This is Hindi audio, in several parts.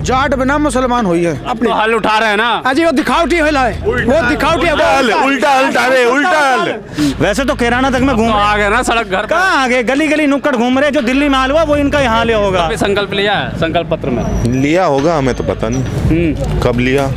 जाट बिना मुसलमान हुई है। अब तो हल उठा रहे हैं ना। अजी वो दिखावटी है, वो दिखावटी है, उल्टा हल उठा रहे, उल्टा हल। वैसे तो किराना तक में घूम आ गए ना, सड़क घर कहाँ आ गए, गली गली नुक्कड़ घूम रहे। जो दिल्ली में हाल हुआ वो इनका यहाँ लिया होगा। संकल्प लिया है, संकल्प पत्र में लिया होगा, हमें तो पता नहीं कब लिया।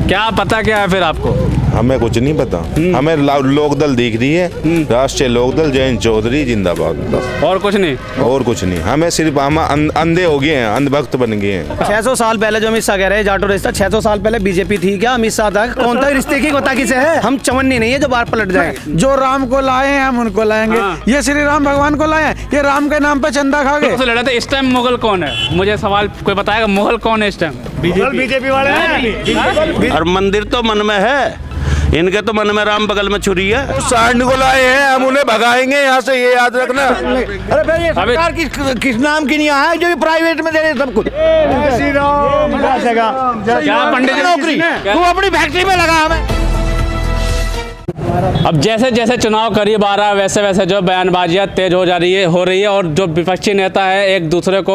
क्या पता क्या है फिर आपको? हमें कुछ नहीं पता। हमें लोकदल दिख रही है, राष्ट्रीय लोकदल, जयंत चौधरी जिंदाबाद, बस और कुछ नहीं। और कुछ नहीं। हमें सिर्फ हम अंधे हो गए हैं, अंधभक्त बन गए हैं। 600 साल पहले जो अमित शाह कह रहे हैं जाटो रिश्ता, 600 साल पहले बीजेपी थी क्या? अमित शाह था कौन था? रिश्ते की पता किसे है? हम चवन्नी नहीं है जो बाहर पलट जाए। जो राम को लाए हैं हम उनको लाएंगे। ये श्री राम भगवान को लाए हैं, ये राम के नाम पे चंदा खा गए। लड़ा था इस टाइम मुगल कौन है? मुझे सवाल कोई बताएगा, मुगल कौन है इस टाइम? बीजेपी वाले हैं। और मंदिर तो मन में है, इनके तो मन में राम बगल में छुरी है। सांड को लाए हैं, हम उन्हें भगाएंगे यहाँ से, ये याद रखना। अरे भाई ये सरकार किस नाम की नहीं है जो प्राइवेट में दे रहे सब कुछ। श्री राम क्या पंडित जी नौकरी तू अपनी फैक्ट्री में लगा हमें। अब जैसे जैसे चुनाव करीब आ रहा है वैसे वैसे जो बयानबाजियाँ तेज हो रही है और जो विपक्षी नेता है एक दूसरे को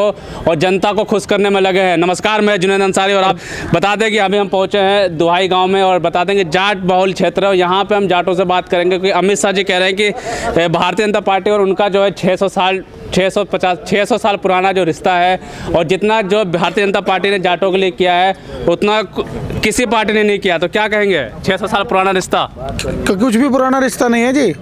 और जनता को खुश करने में लगे हैं। नमस्कार, मैं जुनैद अंसारी और आप बता दें कि अभी हम पहुंचे हैं दुहाई गांव में और बता दें कि जाट बहुल क्षेत्र है और यहाँ पे हम जाटों से बात करेंगे क्योंकि अमित शाह जी कह रहे हैं कि भारतीय जनता पार्टी और उनका जो है 600 साल पुराना जो रिश्ता है और जितना जो भारतीय जनता पार्टी ने जाटों के लिए किया है उतना किसी पार्टी ने नहीं किया। तो क्या कहेंगे 600 साल पुराना रिश्ता? कुछ भी पुराना रिश्ता नहीं है जी।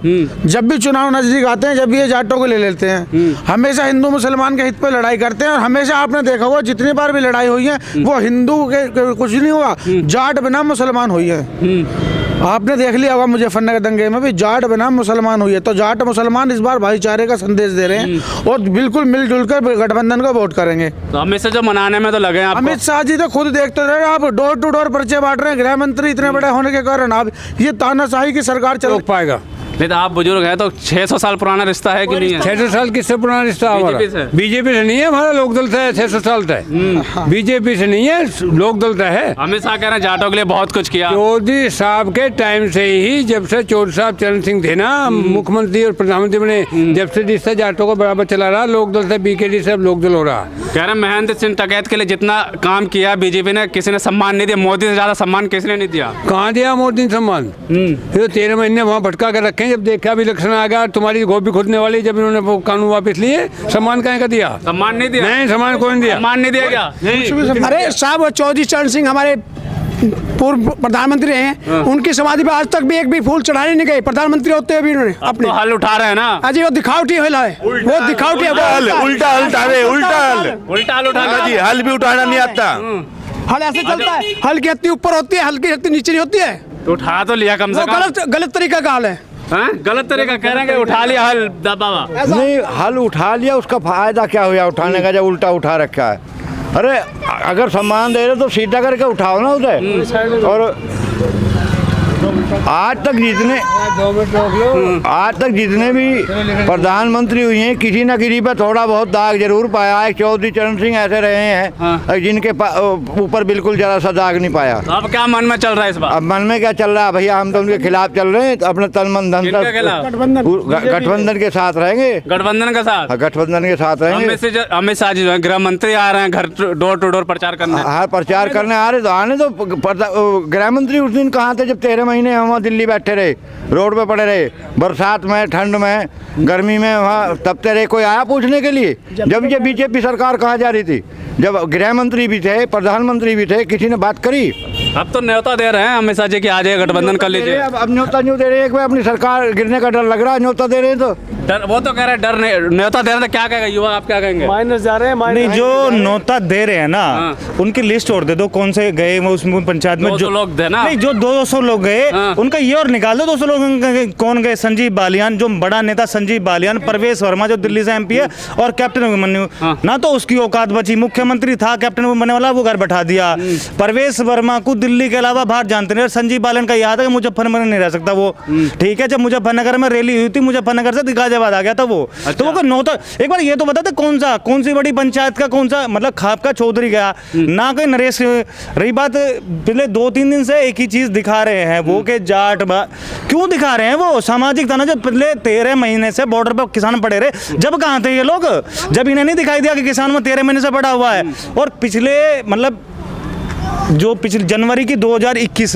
जब भी चुनाव नजदीक आते हैं, जब भी ये जाटों को ले लेते हैं, हमेशा हिंदू मुसलमान के हित पे लड़ाई करते हैं और हमेशा आपने देखा होगा जितनी बार भी लड़ाई हुई है वो हिंदू के कुछ नहीं हुआ, जाट बिना मुसलमान हुई है। आपने देख लिया होगा मुजफ्फरनगर दंगे में भी जाट बिना मुसलमान हुई है। तो जाट मुसलमान इस बार भाईचारे का संदेश दे रहे हैं और बिल्कुल मिलजुल कर गठबंधन को वोट करेंगे। तो अमित शाह जो मनाने में तो लगे हैं। अमित शाह जी तो खुद देखते रहे, आप डोर टू डोर पर्चे बांट रहे हैं। गृह मंत्री इतने बड़े होने के कारण आप ये तानाशाही की सरकार चल पाएगा। नहीं तो आप बुजुर्ग हैं तो 600 साल पुराना रिश्ता है कि नहीं है? 600 साल किससे पुराना रिश्ता हमारा? बीजेपी से नहीं है, हमारा लोकदल से है। 600 साल तक बीजेपी से नहीं है, लोकदल से है। अमित शाह कह रहे हैं जाटों के लिए बहुत कुछ किया। चौधरी साहब के टाइम से ही, जब से चौधरी साहब चरण सिंह थे ना मुख्यमंत्री और प्रधानमंत्री बने, जब से रिश्ता जाटों को बराबर चला रहा, लोकदल से बीकेडी से अब लोकदल हो रहा। कह रहे महेंद्र सिंह टिकैत के लिए जितना काम किया बीजेपी ने, किसी ने सम्मान नहीं दिया। मोदी से ज्यादा सम्मान किसी ने नहीं दिया। कहाँ दिया मोदी ने सम्मान? फिर 13 महीने वहाँ भटका कर रखे। जब देखा भी इलेक्शन आ गया, तुम्हारी गोभी खुदने वाली, जब इन्होंने वो कानून वापस लिए, सम्मान कहाँ का दिया? सम्मान नहीं दिया। नहीं, सम्मान कोई नहीं दिया। सम्मान नहीं दिया क्या? अरे साहब, चौधरी चरण सिंह हमारे पूर्व प्रधानमंत्री हैं, उनकी समाधि पे आज तक भी एक भी फूल चढ़ाने नहीं गए, प्रधानमंत्री होते हुए भी उन्होंने अपने। तो हल उठा रहे हैं ना। अजी वो दिखावटी है, वो दिखावटी है, उल्टा हल उठा रहे, उल्टा हल उठा जी। हल भी उठाना नहीं आता। हल ऐसे चलता है, हल की हत्ती ऊपर होती है, हल की हत्ती नीचे नहीं होती है। तो उठा तो लिया कम से कम। गलत तरीका का हल है। गलत तरीका कह रहे हैं कि उठा लिया हल बाबा। नहीं, हल उठा लिया, उसका फायदा क्या हुआ उठाने का जब उल्टा उठा रखा है? अरे अगर सम्मान दे रहे तो सीधा करके उठाओ ना उसे। और आज तक जितने भी प्रधानमंत्री हुए हैं, किसी न किसी पर थोड़ा बहुत दाग जरूर पाया है। चौधरी चरण सिंह ऐसे रहे हैं जिनके ऊपर बिल्कुल जरा सा दाग नहीं पाया। तो अब क्या मन में चल रहा है इस बार? अब मन में क्या चल रहा है भैया? हम तो उनके खिलाफ चल रहे हैं, तो अपने तन मन धन गठबंधन के साथ रहेंगे। गठबंधन के साथ? गठबंधन के साथ रहेंगे। अमित शाह जी जो है गृह मंत्री आ रहे हैं घर डोर टू डोर प्रचार करने। हाँ, प्रचार करने आ रहे तो आने दो। गृह मंत्री उस दिन कहाँ थे जब 13 महीने हम वहाँ दिल्ली बैठे रहे, रोड पे पड़े रहे, बरसात में, ठंड में, गर्मी में वहाँ तपते रहे? कोई आया पूछने के लिए? जब ये बीजेपी सरकार कहाँ जा रही थी, जब गृह मंत्री भी थे, प्रधानमंत्री भी थे, किसी ने बात करी? अब तो न्योता दे रहे हैं अमित शाह जी की, आ जाइए गठबंधन कर लीजिए। अब न्योता नहीं दे रहे हैं, अपनी सरकार गिरने का डर लग रहा है, न्योता दे रहे हैं तो डर। वो तो कह रहे हैं डर नहीं, न्योता दे रहे हैं तो क्या कहेगा युवा? आप क्या कहेंगे? माइनस जा रहे हैं। नहीं, जो न्योता दे रहे हैं ना उनकी लिस्ट और दे दो, कौन से गए वो उसमें पंचायत में। जो लोग थे ना, नहीं, जो 200 लोग गए उनका ये और निकाल दो। 200 लोग कौन गए? संजीव बालियान, जो बड़ा नेता संजीव बालियान, प्रवेश वर्मा जो दिल्ली से एमपी है, और कैप्टन अभिमन्यु। ना तो उसकी औकात बची। मुख्यमंत्री था कैप्टन बनने वाला, वो घर बैठा दिया। प्रवेश वर्मा को दिल्ली के अलावा बाहर जानते नहीं। संजीव बालियान का याद है कि मुजफ्फरनगर नहीं रह सकता वो। ठीक है, जब मुजफ्फरनगर में रैली हुई थी, मुजफ्फरनगर से दिखा गाजियाबाद आ गया था वो। तो वो नौ तो एक बार ये तो बताते कौन सी बड़ी पंचायत का कौन सा मतलब खाप का चौधरी गया ना कोई नरेश। रही बात पिछले 2-3 दिन से एक ही चीज दिखा रहे हैं वो के जाट क्यों दिखा रहे हैं वो सामाजिक तना। जब पिछले 13 महीने से बॉर्डर पर किसान पड़े रहे, जब कहाँ थे ये लोग, जब इन्हें नहीं दिखाई दिया कि किसान में 13 महीने से पड़ा हुआ है। और पिछले मतलब जो पिछले जनवरी की 2021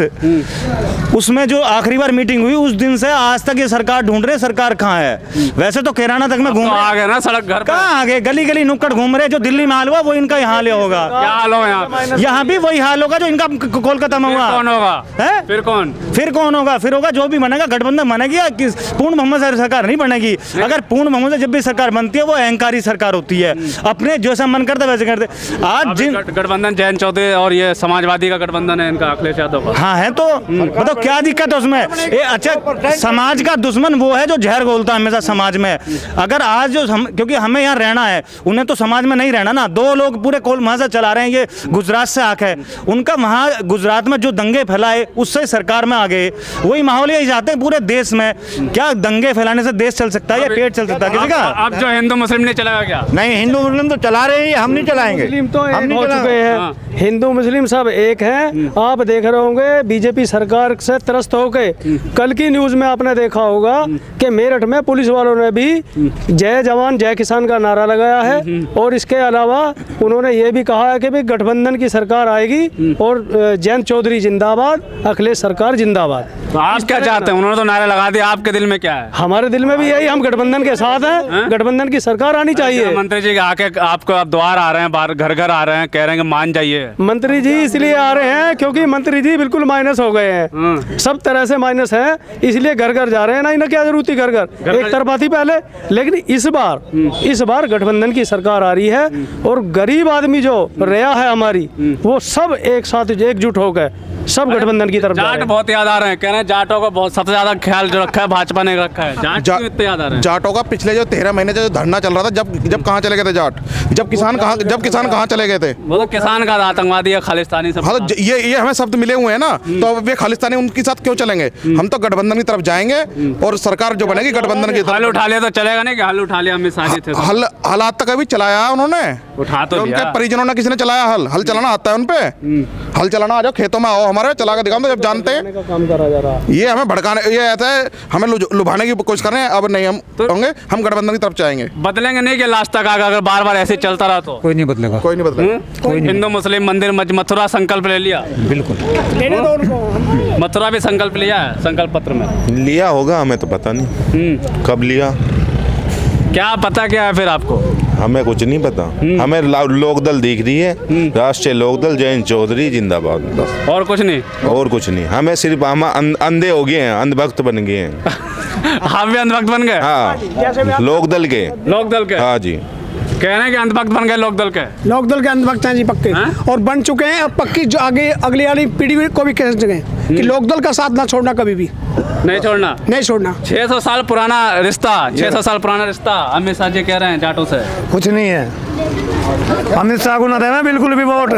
उसमें जो आखिरी बार मीटिंग हुई उस दिन से आज तक ये सरकार ढूंढ रहे सरकार कहाँ है। वैसे तो कैराना तक में घूम तो आ गए ना सड़क घर कहाँ आ गए, गली गली नुक्कड़ घूम रहे। जो दिल्ली में हाल हुआ वो इनका यहाँ ले होगा, क्या हाल हो यहाँ भी वही हाल होगा जो इनका कोलकाता में हुआ। कौन होगा है फिर कौन होगा, फिर होगा जो भी बनेगा गठबंधन बनेगी या पूर्ण बहुमत से सरकार नहीं बनेगी। अगर पूर्ण बहुमत से जब भी सरकार बनती है वो अहंकारी सरकार होती है, अपने जैसा मन करता वैसे करते। आज जिन गठबंधन जयंत चौधरी और ये समाजवादी का गठबंधन है इनका, अखिलेश यादव का। हाँ है तो बताओ क्या दिक्कत है उसमें। अच्छा समाज का दुश्मन वो है जो जहर घोलता है हमेशा समाज में। अगर आज जो क्योंकि हमें यहाँ रहना है, उन्हें तो समाज में नहीं रहना ना। 2 लोग पूरे कोल वहां से चला रहे हैं, ये गुजरात से आके है उनका, वहाँ गुजरात में जो दंगे फैलाए उससे सरकार में आ गए। वही माहौल यही चाहते हैं पूरे देश में। क्या दंगे फैलाने से देश चल सकता है या पेट चल सकता है किसी का? अब जो हिंदू मुस्लिम नहीं चलेगा क्या? नहीं, हिंदू मुस्लिम तो चला रहे हैं, हम नहीं चलाएंगे। मुस्लिम तो हम एक नहीं हो चलाएंगे। चुके हैं, हिंदू मुस्लिम सब एक हैं। आप देख रहे होंगे बीजेपी सरकार से त्रस्त होके, कल की न्यूज में आपने देखा होगा कि मेरठ में पुलिस वालों ने भी जय जवान जय किसान का नारा लगाया है। और इसके अलावा उन्होंने ये भी कहा है कि भाई गठबंधन की सरकार आएगी और जयंत चौधरी जिंदाबाद, अखिलेश सरकार जिंदाबाद। तो आप क्या चाहते हैं? उन्होंने तो नारे लगा दिए, आपके दिल में क्या है? हमारे दिल में भी यही, हम गठबंधन के साथ हैं, गठबंधन की सरकार आनी चाहिए। मंत्री जी आके आपको अब द्वार आ रहे हैं, बाहर घर घर आ रहे हैं, कह रहे हैं कि मान जाइए। मंत्री जी इसलिए आ रहे हैं क्योंकि मंत्री जी बिल्कुल माइनस हो गए हैं, सब तरह से माइनस है, इसलिए घर घर जा रहे हैं। ना इन्हें क्या जरूरत थी घर घर, एक तरफा थी पहले। लेकिन इस बार गठबंधन की सरकार आ रही है और गरीब आदमी जो रहा है हमारी, वो सब एक साथ एकजुट हो गए, सब गठबंधन की तरफ जा रहे जाट हैं। बहुत याद आ रहे हैं, कह रहे हैं जाटों को बहुत सबसे ज्यादा ख्याल जो रखा है भाजपा ने रखा है। जाट क्यों इतने याद आ रहे हैं? जाटों का पिछले जो 13 महीने से जो धरना चल रहा था, जब कहाँ चले गए थे जाट? जब किसान कहाँ चले गए थे? वो तो किसान का आतंकवादी है, खालिस्तानी सब। हाँ तो ये हमें शब्द मिले हुए हैं ना, तो अब वे खालिस्तानी उनके साथ क्यों चलेंगे? हम तो गठबंधन की तरफ जाएंगे और सरकार जो बनेगी गठबंधन की हल तरफ। उठा लिया तो चलेगा नहीं कि हल उठा लिया अमित शाह जी थे? हालात तक अभी चलाया उन्होंने, उठा तो उनके लिया। परिजनों ने किसी ने चलाया हल चलाना आता है उनपे? हल चलाना आ जाओ, खेतों में आओ, हमारे चला के दिखाओ। जब जानते हैं का काम करा जा रहा है। ये हमें भड़काने, ये ऐसा है हमें लुभाने की कोशिश कर रहे हैं। अब नहीं हम होंगे, हम गठबंधन की तरफ जाएंगे। बदलेंगे नहीं कि लास्ट तक आगे अगर बार बार ऐसे चलता रहा तो? कोई नहीं बदलेगा। कोई नहीं बदलेगा। हिंदू मुस्लिम मंदिर मथुरा संकल्प ले लिया? बिल्कुल मथुरा भी संकल्प लिया है संकल्प पत्र में? लिया होगा, हमें तो पता नहीं कब लिया। क्या पता क्या है फिर आपको? हमें कुछ नहीं पता। हमें लोकदल दिख रही है, राष्ट्रीय लोकदल, जयंत चौधरी जिंदाबाद, बस और कुछ नहीं? और कुछ नहीं। हमें सिर्फ हम अंधे हो गए हैं, अंधभक्त बन गए हैं। आप भी अंधभक्त बन गए? हाँ, लोकदल के। लोकदल के? हाँ जी। कह रहे हैं कि अंधभक्त बन गए लोकदल के। लोकदल के अंधभक्त हैं जी पक्के, और बन चुके हैं। अब पक्की जो आगे अगली वाली पीढ़ी को भी कह सकें कि लोकदल का साथ ना छोड़ना, कभी भी नहीं छोड़ना। नहीं छोड़ना। 600 साल पुराना रिश्ता, 600 साल पुराना रिश्ता अमित शाह जी कह रहे हैं जाटों से। कुछ नहीं है, अमित शाह को ना देना बिल्कुल भी वोट,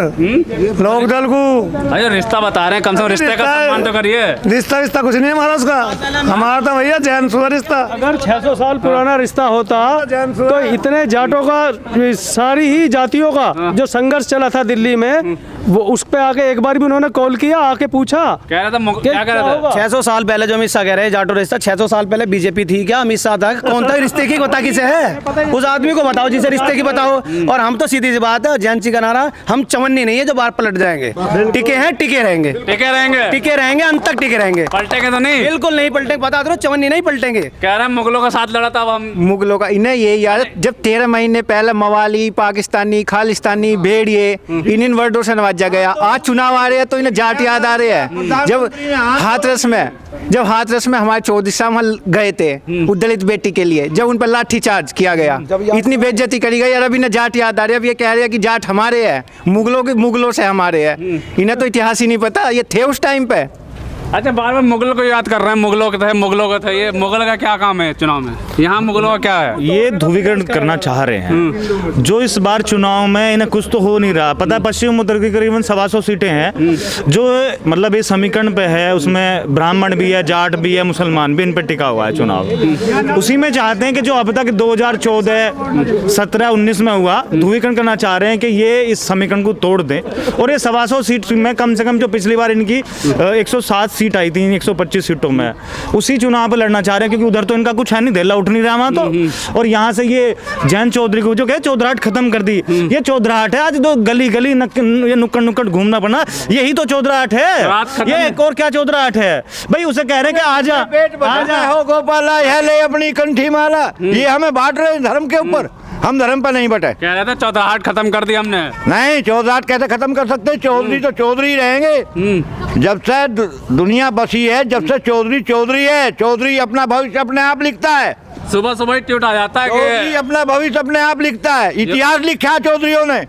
लोकदल को। अरे रिश्ता बता रहे हैं, कम से कम रिश्ते का सम्मान तो करिए। रिश्ता कुछ नहीं है हमारा, उसका हमारा तो भैया जैन सुधा रिश्ता। अगर 600 साल पुराना रिश्ता होता तो इतने जाटों का, सारी ही जातियों का जो संघर्ष चला था दिल्ली में, वो उस पे आके एक बार भी उन्होंने कॉल किया, आके पूछा? कह रहे थे क्या कह रहे थे? 600 साल पहले जो अमित शाह कह रहे हैं जाटो रिश्ता, 600 साल पहले बीजेपी थी क्या? अमित शाह था? कौन था? रिश्ते की पता किसे है? उस आदमी को बताओ जिसे रिश्ते की बताओ। और हम तो सीधी सी बात है, जयंत जी का नारा, हम चवन्नी नहीं है जो बाहर पलट जाएंगे। टिके हैं, टिके रहेंगे, टिके रहेंगे, टिके रहेंगे, अंत तक टिके रहेंगे। पलटेंगे तो नहीं? बिल्कुल नहीं पलटेंगे, बता दो, चवन्नी नहीं पलटेंगे। कह रहे हैं मुगलों का साथ लड़ा था हम। मुगलों का इन्हें ये याद, जब 13 महीने पहले मवाली, पाकिस्तानी, खालिस्तानी, भेड़िए, इन वर्डों से नवाजा गया। आज चुनाव आ रहे हैं तो इन्हें जाट याद आ रहे हैं। जब हाथरस में हमारे चौधरी साहब वहाँ गए थे उस दलित बेटी के लिए, जब उन पर लाठी चार्ज किया गया, इतनी बेइज्जती करी गई। और अब इन्हें जाट याद आ रहे हैं। अब ये कह रहे हैं कि जाट हमारे हैं, मुगलों से हमारे हैं। इन्हें तो इतिहास ही नहीं पता, ये थे उस टाइम पे। अच्छा, बार बार मुगल को याद कर रहे हैं, मुगलों के थे, मुगलों का था। ये मुगल का क्या काम है चुनाव में? यहाँ मुगलों का क्या है? ये ध्रुवीकरण करना चाह रहे हैं। जो इस बार चुनाव में इन्हें कुछ तो हो नहीं रहा पता। पश्चिम उत्तर की करीबन 125 सीटें हैं जो मतलब इस समीकरण पे है, उसमें ब्राह्मण भी है, जाट भी है, मुसलमान भी, इन पे टिका हुआ है चुनाव। उसी में चाहते हैं कि जो अब तक 2014, 17, 19 में हुआ, ध्रुवीकरण करना चाह रहे हैं कि ये इस समीकरण को तोड़ दें और ये 125 सीट में कम से कम जो पिछली बार इनकी 107 सीट आई थी 125 सीटों में, उसी चुनाव पर लड़ना चाह रहे हैं क्योंकि उधर तो इनका कुछ है नहीं, धेला उठ नहीं रहा वहाँ तो। और यहाँ से ये जैन चौधरी को जो कहे चौधराहट खत्म कर दी, ये चौधराहट है। आज तो गली गली ये नुक्कड़ नुक्कड़ घूमना पड़ना, यही तो चौधराहट है। ये एक और क्या चौधराहट है भाई? उसे कह रहे हैं कि आजा हो गोपाला, यह ले अपनी कंठी माला। ये हमें बांट रहे हैं धर्म के ऊपर, हम धर्म पर नहीं बटे। कह रहे थे चौधराहट खत्म कर दी हमने। नहीं, चौधराहट कैसे खत्म कर सकते? चौधरी तो चौधरी रहेंगे। जब से दुनिया बसी है, जब से चौधरी चौधरी है। चौधरी अपना भविष्य अपने आप लिखता है। सुबह सुबह ही ट्वीट आ जाता है कि अपना भविष्य अपने आप लिखता है। इतिहास लिखा है चौधरियों ने।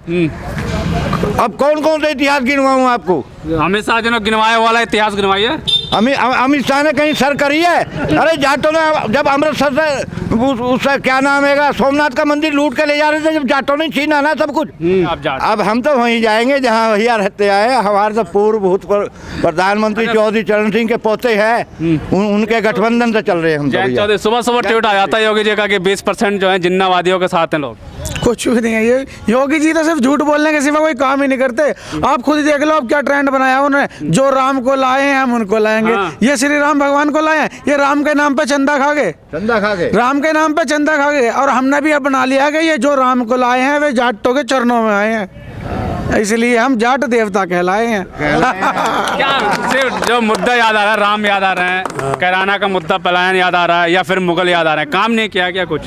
अब कौन कौन से इतिहास गिनवाऊं आपको? अमित शाह जी ने गिनवाया वाला इतिहास गिनवाइए। अमित शाह ने कहीं सर करी है? अरे जाटों ने जब अमृतसर से उसका क्या नाम है, सोमनाथ का मंदिर लूट के ले जा रहे थे, जब जाटों ने छीना ना सब कुछ। अब हम तो वहीं जाएंगे जहाँ भैया रहते आए। हमारे तो पूर्व भूत प्रधानमंत्री चौधरी चरण सिंह के पोते हैं, उनके गठबंधन से चल रहे हैं हम तो। सुबह सुबह ट्वीट आ जाता है योगी जी का कि 20% जो है जिन्नावादियों के साथ हैं लोग। कुछ भी नहीं है ये। योगी जी तो सिर्फ झूठ बोलने के सिवा कोई काम ही नहीं करते। आप खुद ही देख लो अब क्या ट्रेंड बनाया उन्होंने। जो राम को लाए हैं हम उनको लाएंगे। ये श्री राम भगवान को लाए हैं, ये राम के नाम पे चंदा खा गए। राम के नाम पे चंदा खा गए। और हमने भी अब बना लिया कि ये जो राम को लाए हैं वे जाटों के चरणों में आए हैं, इसलिए हम जाट देवता कहलाए हैं। क्या सिर्फ जो मुद्दा याद आ रहा है, राम याद आ रहे हैं, कैराना का मुद्दा पलायन याद आ रहा है, या फिर मुगल याद आ रहे हैं? काम नहीं किया क्या कुछ?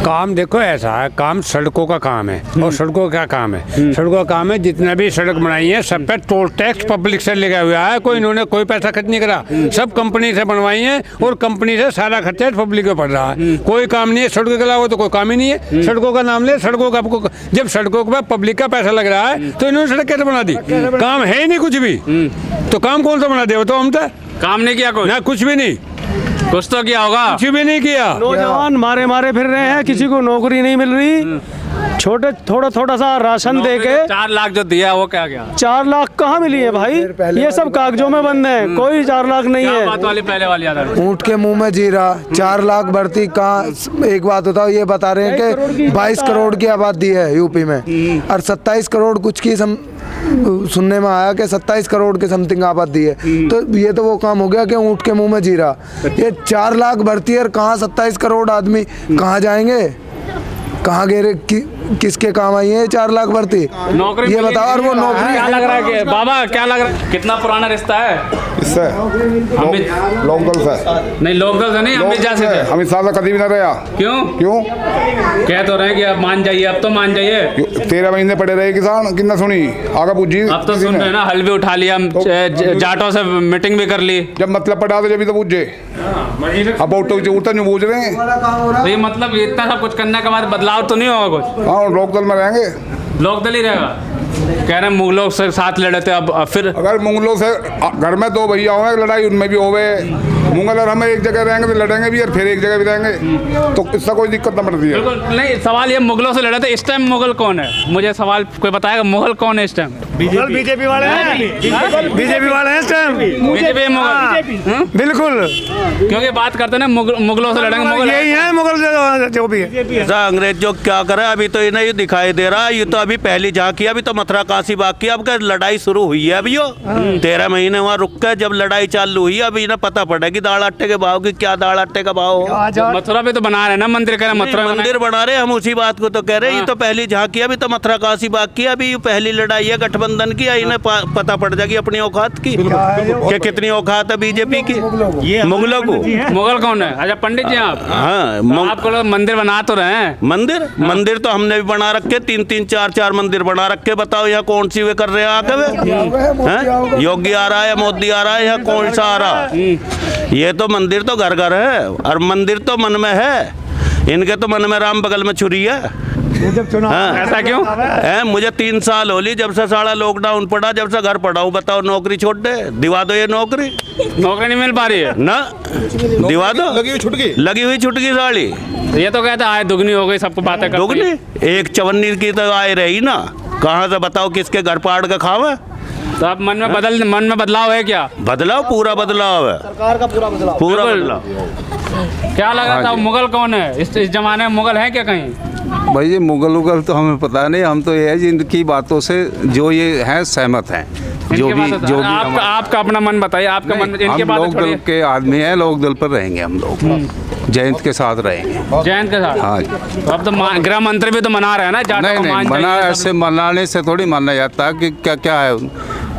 काम देखो ऐसा है, काम सड़कों का काम है। और सड़कों का काम है, सड़कों का काम है, जितना भी सड़क बनाई है सब पे टोल टैक्स पब्लिक से लगा हुआ है। कोई इन्होंने कोई पैसा खर्च नहीं करा, सब कंपनी से बनवाई है और कंपनी से सारा खर्चा पब्लिक को पड़ रहा है। कोई काम नहीं है सड़कों के अलावा, तो कोई काम ही नहीं है। सड़कों का नाम ले, सड़कों का आपको जब सड़कों पर पब्लिक का पैसा लग रहा है तो इन्होंने सड़क कैसे बना दी? काम है ही नहीं कुछ भी, तो काम कौन सा बना दे? तो हम तो काम नहीं किया कोई ना, कुछ भी नहीं। कुछ तो किया होगा? कुछ भी नहीं किया। नौजवान मारे मारे फिर रहे हैं, किसी को नौकरी नहीं मिल रही। छोटे थोड़ा सा राशन दे के 4 लाख जो दिया वो क्या गया? 4 लाख कहाँ मिली है भाई? ये सब कागजों में बंद है, कोई 4 लाख नहीं है। बात वाली पहले वाली याद आ रही। ऊँट के मुंह में जीरा, 4 लाख बढ़ती कहाँ? एक बात बताओ, ये बता रहे हैं कि 22 करोड़ की आबादी है यूपी में और 27 करोड़ कुछ की सुनने में आया कि 27 करोड़ के समथिंग आबादी है। तो ये तो वो काम हो गया कि ऊँट के मुंह में जीरा। ये 4 लाख बढ़ती है और कहाँ 27 करोड़ आदमी कहाँ जाएंगे? कहाँ गए? किसके काम आई है 4 लाख भर्ती? नौकरी ये बताओ। और वो नौकरी क्या लग रहा है कि बाबा क्या लग रहा है, कितना पुराना रिश्ता है इससे? लोकदल से नहीं, लोकदल से नहीं, अमित शाह से। अमित शाह से कभी भी ना रहा। क्यों कह तो रहे हैं कि अब मान जाइए, अब तो मान जाइए। 13 महीने पड़े रहे किसान, कितना सुनी आगे पूछी। अब तो सुन रहे हैं ना, हल भी उठा लिया, जाटों से मीटिंग भी कर ली। जब मतलब पड़ा तो जब तो पूछे, अब उठता नहीं पूछ रहे हैं। ये मतलब इतना सब कुछ करने के बाद बदलाव तो नहीं होगा कुछ? हाँ, लोकदल में रहेंगे, लोकदल ही रहेगा। कह रहे हैं मुगलों से साथ लड़े थे, अब फिर अगर मुगलों से घर में 2 भैया हो लड़ाई उनमें भी होवे, मुगल और हमें एक जगह रहेंगे तो लड़ेंगे भी और फिर एक जगह भी रहेंगे, तो इससे कोई दिक्कत न पड़ती है। बिल्कुल नहीं। सवाल ये मुगलों से लड़े थे, इस टाइम मुगल कौन है? मुझे सवाल कोई बताएगा, मुगल कौन है इस टाइम? बीजेपी वाले हैं, बीजेपी वाले हैं इस टाइम। बीजेपी मुगल बिल्कुल, क्योंकि बात करते हैं मुगलों से लड़ेंगे, मुगल यही है मुगल जो भी है। अंग्रेज जो क्या करे अभी तो इन्हें ये दिखाई दे रहा है। ये तो अभी पहली झांकी, अभी तो मथुरा काशी बाकी, अब क्या लड़ाई शुरू हुई है। अभी 13 महीने वहाँ रुक कर जब लड़ाई चालू हुई, अभी इन्हें पता पड़ेगी दाल आटे के भाव की, क्या दाल आटे का भाव हो। मथुरा पे तो बना रहे ना मंदिर, कह रहे मथुरा मंदिर बना रहे, हम उसी बात को तो कह रहे हैं। ये तो पहली झांकी, अभी तो मथुरा काशी बाकी है। अभी पहली लड़ाई है गठबंधन की, इन्हें पता पड़ जाएगी अपनी औकात की कि कितनी औकात है बीजेपी की। मुगलों को मुगल कौन है? अच्छा पंडित जी आप? हाँ, आपको लोग मंदिर बना तो रहे हैं। मंदिर तो हमने भी बना रखे, 3-3, 4-4 मंदिर बना रखे। बताओ यहाँ कौन सी वे कर रहे हैं आके वे? योगी आ रहा है, मोदी आ रहा है, यहाँ कौन सा आ रहा? ये तो मंदिर तो घर घर है और मंदिर तो मन में है। इनके तो मन में राम बगल में छुरी है। जब चुनाव ऐसा क्यों? मुझे 3 साल हो ली जब से सारा लॉकडाउन पड़ा, जब से घर पड़ा हूँ। बताओ नौकरी छोड़ दे, दिवा दो ये नौकरी नहीं मिल पा रही है ना, दिवा दो। लगी हुई छुटकी साड़ी। ये तो कहता आय दुगनी हो गई, सबको बातें करते दुगनी 1 की तो आय रही ना, कहाँ से बताओ किसके घर पाड़ के खावे। तो अब मन में बदलाव है क्या? बदलाव, पूरा बदलाव है, सरकार का पूरा बदलाव। पूरा बदलाव। क्या लगा था मुगल कौन है इस जमाने में? मुगल है क्या कहीं? भाई ये मुगल उगल तो हमें पता नहीं, हम तो ये है जिनकी बातों से जो ये हैं सहमत हैं। जो भी आपका अपना मन बताइए, आपका मन। इनके हम लोक दल के आदमी हैं, लोक दल पर रहेंगे हम लोग, जयंत के साथ रहेंगे। जयंत के साथ? हाँ। तो अब तो गृह मंत्री भी तो मना रहे हैं ना? नहीं, मना ऐसे मनाने से थोड़ी माना जाता है कि क्या क्या है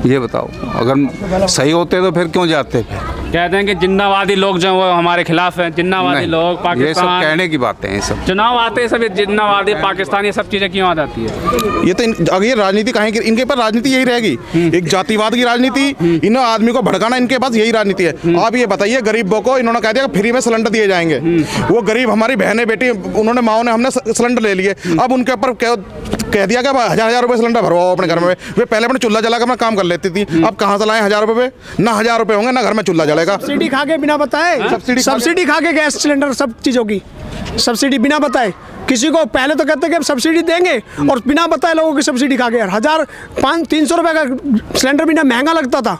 ये बताओ। अगर सही होते तो फिर क्यों जाते? फिर कहते हैं कि जिन्नावादी लोग जो वो हमारे खिलाफ हैं, जिन्नावादी लोग पाकिस्तान। ये सब कहने की बातें हैं। सब चुनाव आते हैं, सब जिन्नावादी पाकिस्तान, ये सब चीजें क्यों आ जाती है? ये तो अगर ये राजनीति कहाँ है, इनके पास राजनीति यही रहेगी, एक जातिवाद की राजनीति, इन आदमी को भड़काना, इनके पास यही राजनीति है। आप ये बताइए गरीबों को इन्होंने कह दिया फ्री में सिलेंडर दिए जाएंगे, वो गरीब हमारी बहनें बेटी, उन्होंने माओ ने हमने सिलेंडर ले लिए, अब उनके ऊपर कह दिया कि 1000 रुपये सिलेंडर भरवाओ अपने घर में। वे पहले अपने चूल्हा जला कर अपना काम कर लेती थी, अब कहाँ से लाए 1000 रुपये? ना 1000 रुपये होंगे ना घर में चूल्हा जलेगा। सब्सिडी खा के बिना बताए, सब्सिडी खा के गैस सिलेंडर सब चीज़ों की सब्सिडी बिना बताए। किसी को पहले तो कहते कि हम सब्सिडी देंगे और बिना बताए लोगों की सब्सिडी खा गए। 300 रुपए का सिलेंडर बिना महंगा लगता था,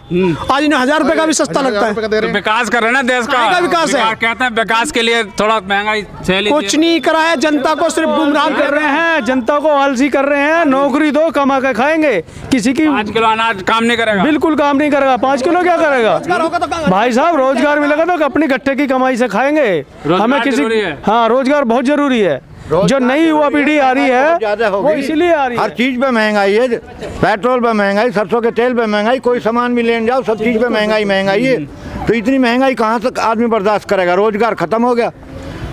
आज इन्हें 1000 रुपए का भी सस्ता लगता है। तो विकास कर रहे हैं ना देश का विकास है। कहते हैं विकास के लिए थोड़ा महंगाई कुछ नहीं करा है, जनता को सिर्फ गुमराह कर रहे हैं, जनता को आलसी कर रहे हैं। नौकरी दो, कमा के खाएंगे। किसी की 5 किलो अनाज काम नहीं करेगा, बिल्कुल काम नहीं करेगा। 5 किलो क्या करेगा भाई साहब? रोजगार मिलेगा तो अपनी गट्टे की कमाई से खाएंगे। हमें किसी, हाँ रोजगार बहुत जरूरी है। जो नई युवा पीढ़ी आ रही है वो इसीलिए आ रही है। हर चीज पे महंगाई है, पेट्रोल पे महंगाई, सरसों के तेल पे महंगाई, कोई सामान भी लेने जाओ सब चीज पे महंगाई है। तो इतनी महंगाई कहाँ से आदमी बर्दाश्त करेगा? रोजगार खत्म हो गया।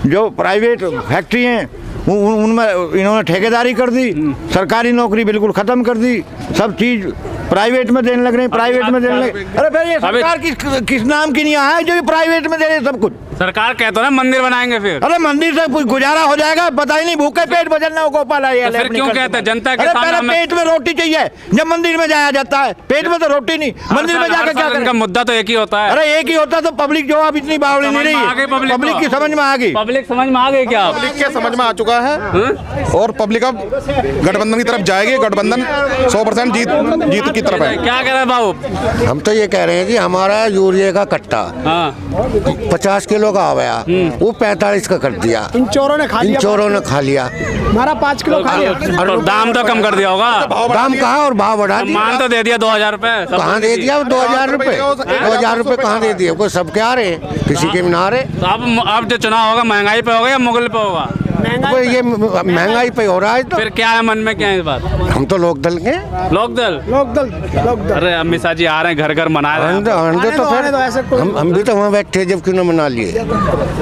जो प्राइवेट फैक्ट्री हैं उनमें इन्होंने ठेकेदारी कर दी, सरकारी नौकरी बिल्कुल खत्म कर दी, सब चीज प्राइवेट में देने लग रहे हैं, प्राइवेट में देने लगे। अरे फिर ये सरकार किस नाम की नहीं है जो प्राइवेट में दे रहे सब कुछ? सरकार कहते ना मंदिर बनाएंगे, फिर अरे मंदिर से कुछ गुजारा हो जाएगा? पता ही नहीं, भूखे पेट भजन गोपाल है। फिर क्यों कहते हैं जनता के सामने पेट में रोटी चाहिए जब मंदिर में जाया जाता है, पेट में तो रोटी नहीं, मंदिर में जाकर क्या करें? मुद्दा तो एक ही होता है। अरे एक ही होता तो पब्लिक जो अब इतनी बावड़ी नहीं रही, पब्लिक की समझ में आ गई। पब्लिक समझ में आ गई क्या? पब्लिक के समझ में आ चुका है और पब्लिक अब गठबंधन की तरफ जाएगी। गठबंधन 100% जीत की तरफ है। क्या कह रहे हैं बाबू? हम तो ये कह रहे हैं कि हमारा यूरिया का कट्टा 50 किलो का आ गया, वो 45 का कर दिया। इन चोरों ने खा लिया। हमारा 5 किलो खा लिया। दाम तो कम कर दिया होगा। दाम कहाँ और भाव बढ़ा दिया। मान तो दे दिया 2000 रुपए। कहाँ दे दिया 2000 रुपए? 2000 रुपए कहाँ दे दिए? कोई सबके आ रहे, किसी के भी ना आ रहे। तो अब जो चुनाव होगा महंगाई पे होगा या मुगल पे होगा? ये महंगाई पे हो रहा है। तो फिर क्या है मन में, क्या है इस बात? हम तो लोक दल के। लोक दल। अरे अमित शाह जी आ रहे हैं, घर घर मना रहे हैं। तो फिर हम भी तो वहाँ बैठे, जब क्यों ना मना लिए?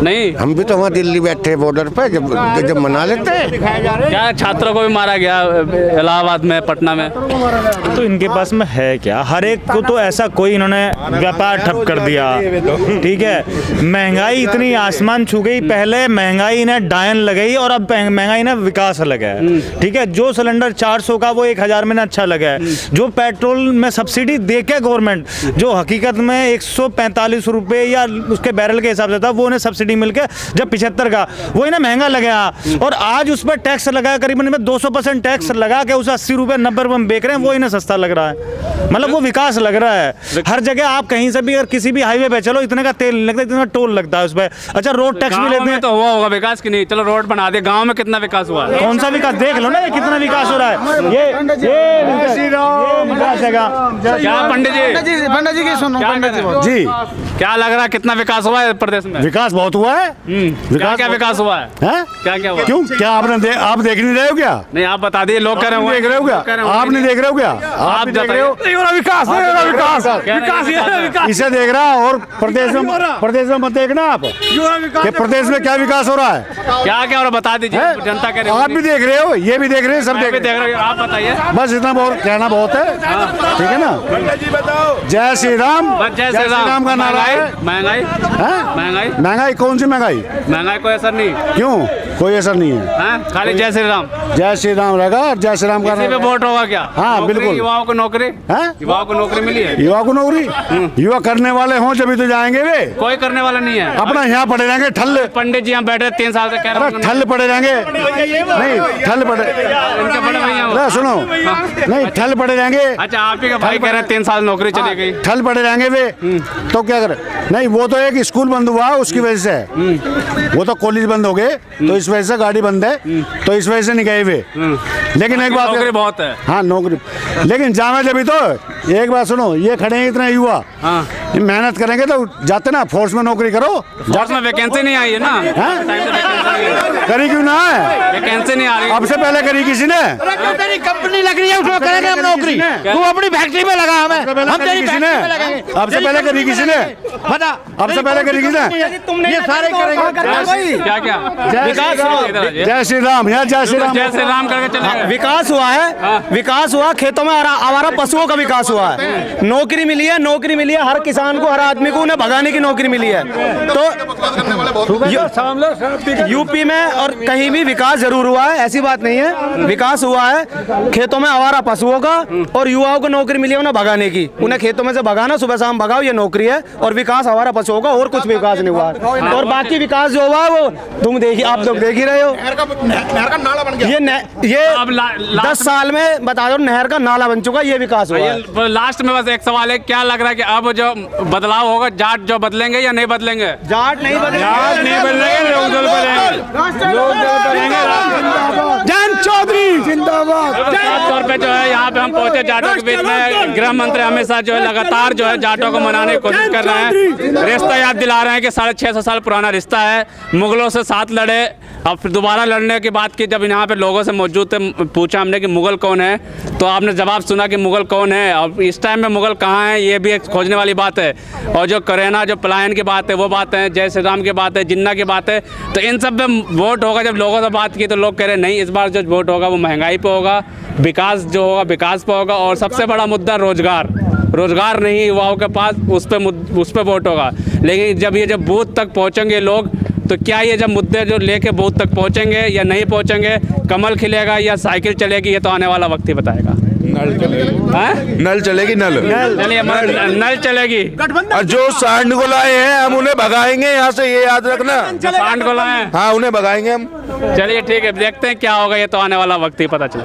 नहीं, हम भी तो वहाँ दिल्ली बैठे बॉर्डर पे, जब मना लेते हैं। क्या छात्रों को भी मारा गया इलाहाबाद में, पटना में? तो इनके पास में है क्या? हर एक को तो ऐसा कोई इन्होंने व्यापार ठप कर दिया। ठीक है, महंगाई इतनी आसमान छू गई। पहले महंगाई ने डायन लगाई और अब महंगाई ने विकास लगा है। ठीक है, जो सिलेंडर 400 का वो 1000 में ना अच्छा लगा है। जो पेट्रोल में सब्सिडी दे के गवर्नमेंट, जो हकीकत में 145 रुपए या उसके बैरल के हिसाब से था, वो उन्हें सब्सिडी मिलकर जब 75 का, वो इन्हें महंगा लगा। और आज उस पर टैक्स लगाया, करीबन 200% टैक्स लगा के उसे 80 रुपए 90 रुपए में बेच रहे हैं, वो इन्हें सस्ता लग रहा है। मतलब वो विकास लग रहा है। हर जगह आप कहीं से भी अगर किसी भी हाईवे पे चलो, इतने का तेल नहीं लगता, इतना टोल लगता है उस पर। अच्छा, रोड टैक्स भी लेते हैं। तो हुआ होगा विकास की नहीं? चलो रोड बना दे। गांव में कितना विकास हुआ है? कौन सा विकास? देख लो ना, ये कितना विकास हो रहा है। ये विकास है क्या? पंडित जी की सुनो। जी, क्या लग रहा है, कितना विकास हुआ है प्रदेश में? विकास बहुत हुआ है। क्या विकास हुआ है? क्या हुआ? क्यों, क्या आप देख नहीं रहे हो क्या? नहीं, आप बता दिए। लोग कह रहे हो, देख रहे हो क्या? आप नहीं देख रहे हो क्या? आप देख रहे हो विकास, इसे देख रहा। और प्रदेश में मत देखना आप कि प्रदेश में क्या विकास हो रहा है। क्या क्या हो रहा, बता दीजिए। जनता कह रही है। आप भी देख रहे हो, ये भी देख रहे हैं, सब देख रहे हो। आप बताइए। बस इतना बहुत कहना बहुत है। ठीक है ना? जय श्री राम। जय श्री राम का नारा है। महंगाई महंगाई कौन सी महंगाई? महंगाई कोई असर नहीं। क्यों? कोई असर नहीं है। हाँ? खाली जय श्री राम रहेगा और जय श्री राम का इसी पे वोट होगा क्या? हाँ नौकरी, बिल्कुल। युवाओं को नौकरी, युवाओं को नौकरी मिली है? युवा को नौकरी, युवा करने वाले हों जब तो जाएंगे वे। कोई करने वाला नहीं है। अपना यहाँ पड़े रहेंगे ठल। पंडित जी यहाँ बैठे 3 साल से कह रहे हैं ठल पड़े रहेंगे, नहीं ठल पड़े, इनके बड़े भैया अरे सुनो, नहीं ठल पड़े रहेंगे। अच्छा, आप ही का भाई कह रहे हैं 3 साल नौकरी चली गई, ठल पड़े रहेंगे वे, तो क्या करे? नहीं, वो तो एक स्कूल बंद हुआ उसकी वजह से, वो तो कॉलेज बंद हो गए तो इस वजह से गाड़ी बंद है, तो इस वजह से नहीं गए वे। लेकिन एक बात, नौकरी बहुत है। हाँ नौकरी, लेकिन जाना जब तो एक बात सुनो, ये खड़े हैं इतने युवा, ये मेहनत करेंगे तो जाते ना फोर्स में नौकरी करो। फोर्स में वैकेंसी नहीं आई है ना, करी क्यों ना है? वैकेंसी नहीं आ रही। अब से पहले करी किसी ने? तेरी कंपनी लग रही है उसमें करेंगे हम नौकरी, तू अपनी फैक्ट्री में लगा हमें, हम तेरी फैक्ट्री में लगाएंगे। अब से पहले करी किसी ने? बता, अब से पहले करी किसी ने? ये सारे करेंगे। क्या क्या जय श्री राम, या जय श्री राम, जय श्री राम करके चले। विकास हुआ है, विकास हुआ, खेतों में आवारा पशुओं का विकास हुआ है, नौकरी मिली है, नौकरी मिली है, हर किसान को, हर आदमी को उन्हें भगाने की नौकरी मिली है। तो यूपी में और कहीं भी विकास जरूर हुआ है, ऐसी बात नहीं है, विकास हुआ है। खेतों में आवारा पशुओं का और युवाओं को नौकरी मिली है उन्हें भगाने की, उन्हें खेतों में से भगाना, सुबह शाम भगाओ, ये नौकरी है। और विकास आवारा पशुओं का, और कुछ विकास नहीं हुआ। और बाकी विकास जो हुआ वो तुम देखिए, आप लोग देख ही रहे हो, ये 10 साल में बता दो नहर का नाला बन चुका, ये विकास हुआ है। लास्ट में बस एक सवाल है, क्या लग रहा है कि अब जो बदलाव होगा, जाट जो बदलेंगे या नहीं बदलेंगे? जाट नहीं बदलेंगे, जाट नहीं बदलेंगे, लोग दल पर रहेंगे, लोग दल पर रहेंगे। जयंत चौधरी जिंदाबाद। खास तौर पे जो है यहाँ पे हम पहुंचे जाटों के बीच में, गृह मंत्री अमित शाह जो है लगातार जो है जाटों को मनाने की कोशिश कर रहे हैं, रिश्ता याद दिला रहे हैं कि 650 साल पुराना रिश्ता है, मुगलों से साथ लड़े, अब फिर दोबारा लड़ने की बात की। जब यहाँ पे लोगों से मौजूद थे, पूछा हमने कि मुगल कौन है, तो आपने जवाब सुना कि मुगल कौन है। अब इस टाइम में मुगल कहाँ हैं, ये भी एक खोजने वाली बात है। और जो करेना, जो पलायन की बात है, वो बात है, जय श्री राम की बात है, जिन्ना की बात है, तो इन सब में वोट होगा। जब लोगों से बात की तो लोग कह रहे हैं नहीं, इस बार जो वोट होगा वो महंगाई पे होगा, विकास जो होगा विकास पे होगा, और सबसे बड़ा मुद्दा रोजगार नहीं युवाओं के पास, उस पर वोट होगा। लेकिन जब बूथ तक पहुँचेंगे लोग, तो क्या ये जब मुद्दे जो लेके बूथ तक पहुँचेंगे या नहीं पहुँचेंगे, कमल खिलेगा या साइकिल चलेगी, ये तो आने वाला वक्त ही बताएगा। नल चलेगी, नल चलेगी, नल चलेगी। और जो सांड को लाए हैं हम उन्हें भगाएंगे यहाँ से, ये याद रखना। सांड को लाए, हाँ उन्हें भगाएंगे हम। चलिए ठीक है, देखते हैं क्या होगा, ये तो आने वाला वक्त ही पता चलेगा।